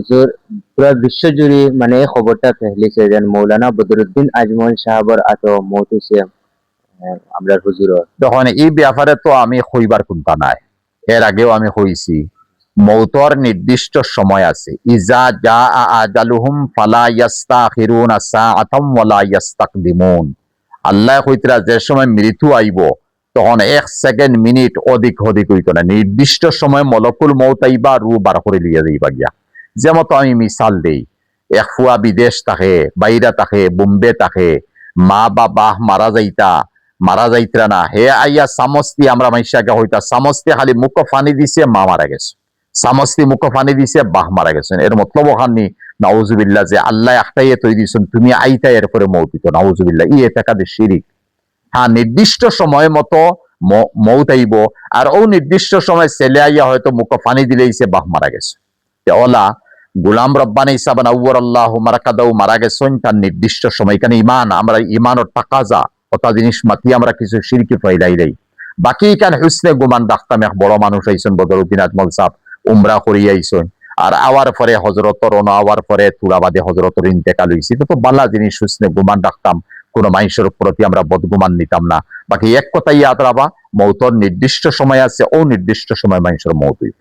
হুজুর পুরা বিশ্বজুড়ে মানে এই খবরটা ফেলিছে যে মৌলানা বদরুদ্দিন আজমল সাহাবর আত মৌত হইছে আমরা হুজুরর। তখন এই ব্যাপারে তো আমি হইবার কোনটা নাই, এর আগেও আমি হইছি। মৌতর নির্দিষ্ট সময় আছে। ইজা জা আজালুহুম ফালা ইয়াস্তাখিরুনা সাআতাম ওয়ালা ইয়াস্তাকদিমুন। আল্লাহ কইতরা যে সময় মৃত্যু আইব তখন 1 সেকেন্ড মিনিট অধিক হইত না। নির্দিষ্ট সময় মলকুল মৌত আইবা রু বার করে লিয়া যাইবা গিয়া। যেমন আমি মিসাল দেই, এক ফুয়া বিদেশ থাকে, বাইরা থাকে, বোম্বে থাকে, মা বাবা মারা যাইতরা না, হে আইয়া সামস্তি আমরা মাইশাকে হইতা সামস্তি খালি মুখ ফানি দিছে, মা মারা গেছে। সামস্তি মুখ ফানি দিছে, বাহ মারা গেছেন। এর মতলব ওখানি নাউজুবিল্লাহ যে আল্লাহ একটাই তৈরি দিয়েছেন, তুমি আইতা এরপরে মৌতিত, নাউজুবিল্লাহ। ই এটাকাদের শিরিক। হ্যাঁ, নির্দিষ্ট সময় মতো মৌত আইব, আর ও নির্দিষ্ট সময় ছেলে আইয়া হয়তো মুখ ফানি দিলেইছে, বাহ মারা গেছে। ওলা গুলাম রব্বানি সাবান আউ্বর আল্লাহ মারাকাদাও মারা গেছেন তার নির্দিষ্ট সময়। এখানে ইমান, আমরা ইমানের তাকাজা ওটা জিনিস মাতি আমরা কিছু শিরকি ফাইলাই দেই। বাকি এখানে হুসনে গুমান রাখতাম, এক বড় মানুষ আইসেন বদরুদ্দিন আজমল সাহেব, উমরা করি আইসেন, আর আওয়ার পরে হজরতর আওয়ার পরে তুলাবাদে হজরতর ইন্তেকাল হয়েছে। তো বালা জিনিস হুসনে গুমান রাখতাম, কোন মানুষের প্রতি আমরা বদগুমান নিতাম না। বাকি এক কথাই ইয়াদ রাখবা, মৌতর নির্দিষ্ট সময় আছে, ও নির্দিষ্ট সময় মানুষের মৌত হইব।